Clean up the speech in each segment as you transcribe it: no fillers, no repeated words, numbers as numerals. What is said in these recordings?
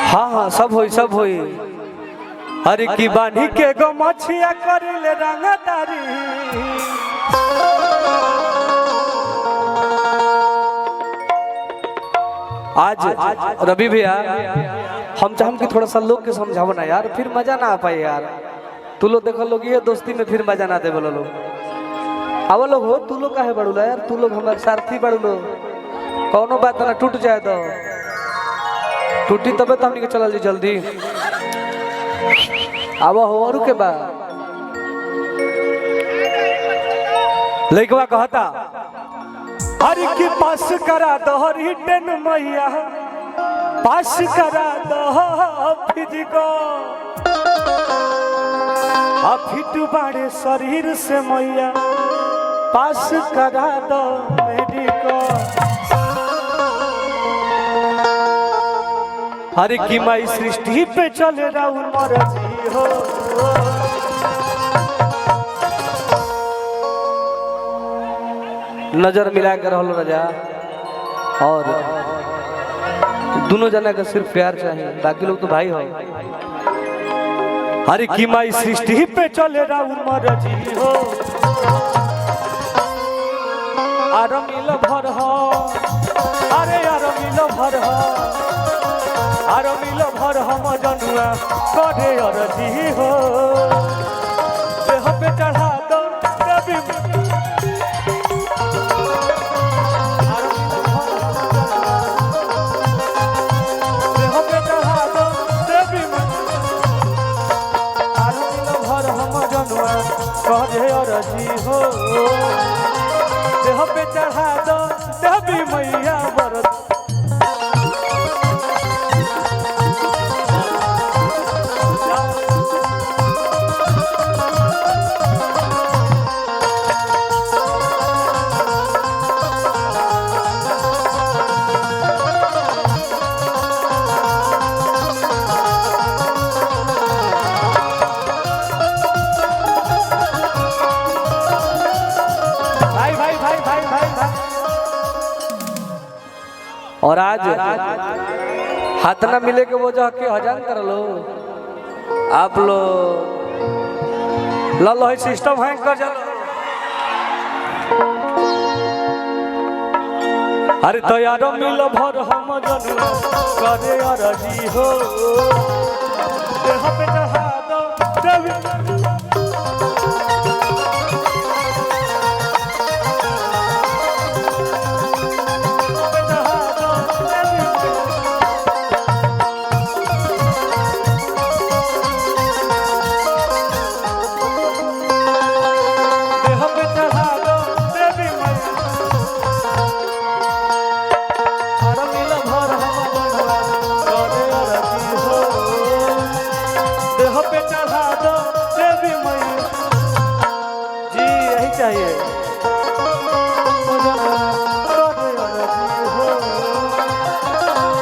हाँ हाँ सब होई सब होई। अरे की बानी के गो मछिया करिले रंगदारी। आज रवि भैया हम चाहम कि थोड़ा सा लोग के समझाओ ना यार, फिर मजा ना आ पाए यार। तू लोग देखो लोग ये दोस्ती में फिर मजा ना दे बोलो लोग। अब लोग हो तू लोग काहे बड़ूला यार, तू लोग हमारे सारथी बड़ूलो। कौनो बात ना टूट जाए तो टूटी तबे तो हमनी के चलल जी जल्दी। अब हो और के बा लइकवा कहता अरे की पास करा दो रिटर्न मैया, पास करा दो फिजिको फिट बाड़े शरीर से मैया, पास करा दो मेडिको। अरे की माई सृष्टि पे चले राउर मरजी हो। नजर मिला कर रहलो राजा, और दोनों जना का सिर्फ प्यार चाहिए, बाकी लोग तो भाई हो। अरे की माई सृष्टि पे चले राउर मरजी हो। आर मिल भर हो, अरे आर मिल भर हो, आर मिल भर हम जनुआ करे अरजी हो। देह पे चढ़ा दो देवी, देह पे चढ़ा दो देवी, आर मिल भर हम जनुआ करे अरजी हो। देह पे चढ़ा दो देवी मैया बरत। और आज हाथ ना मिले के वो जो के हजान कर लो आप लोग लो है सिस्टम हैंग कर जा। अरे तो यारो मिलो भर हम जनुआ करे अरजी हो। देह पे चढ़ा दो देवी,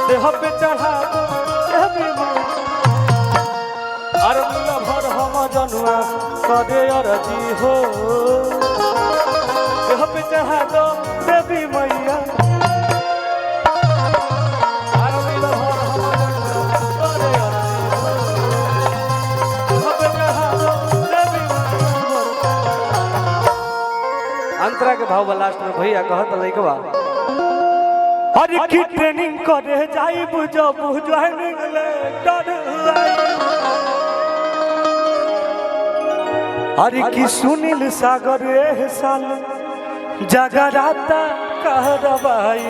देह पे चढ़ा दो अर मिल भर हम जनुआ करे अरजी हो। देह पे चढ़ा दो देवी मैया, अर मिल भर हम करे देह पे चढ़ा दो देवी मैया। अंतरा के भाव लास्ट में भैया कहत लइकवा अरे की ट्रेनिंग करे जाई बुझो ज्वाइनिंग लेटर। अरे की सुनील सागर ए साल जगराता कहरबाई।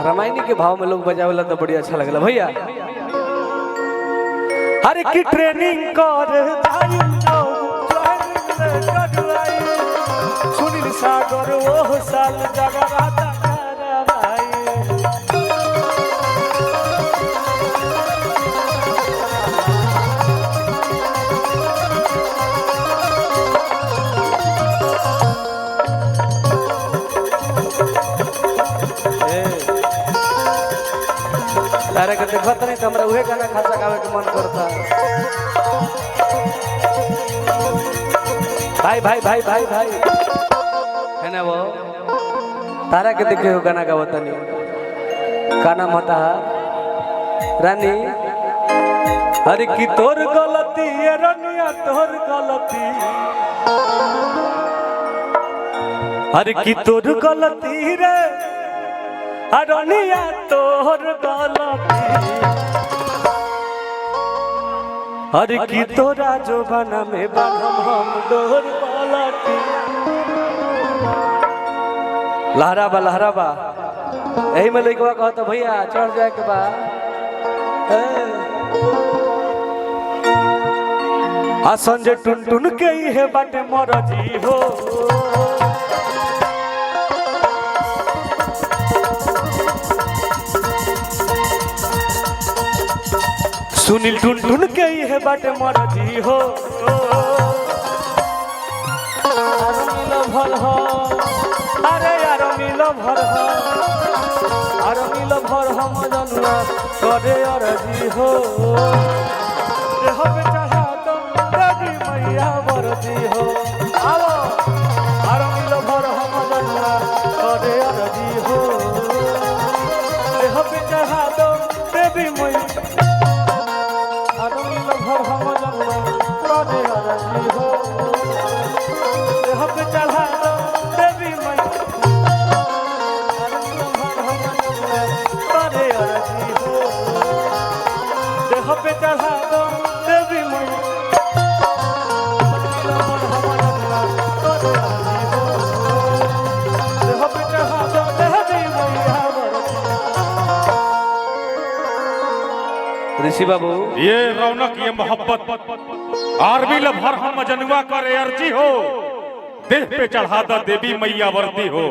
रामायणी के भाव में लोग बजावेला तो बड़ी अच्छा लगला भैया। अरे की ट्रेनिंग करे जाई ज्वाइनिंग लेटर। सुनील सागर ओ साल जगराता करवाई। तारे के देखत नहीं तो हमरा उहे गाना खासा गावे के मन करता। भाई भाई भाई भाई भाई हेने वो तारा के देखे हो गाना गावत नहीं काना मता रानी अरे की तोर गलती ये रनिया तोर गलती अरे की तोर गलती रे रनिया तोर गलती अरे की तोरा जो बना में बनम हम तोर गलती लहरा बा यही में लइकवा कहता भैया चढ़ जाए के बा आ संजय टुन टुन के ही है बाटे मरजी हो सुनील टुन टुन के ही है बाटे मरजी हो भल हो अरे यार मिलो भर हो अरे मिलो भर हम जनुआ करे अरजी हो हम चाहा तो देवी मैया बरती हो आओ अरे मिलो भर हम जनुआ करे अरजी हो हम चाहा तो देवी मैया अरे मिलो भर हम जनुआ करे अरजी हो हम चाहा तो देवी मैया पे चढ़ा दो देवी मैया ऋषि बाबू ये रौनक ये मोहब्बत आरबी लभर हम जनुआ करे अर्जी हो देह पे चढ़ा दा देवी मैया वर्दी हो।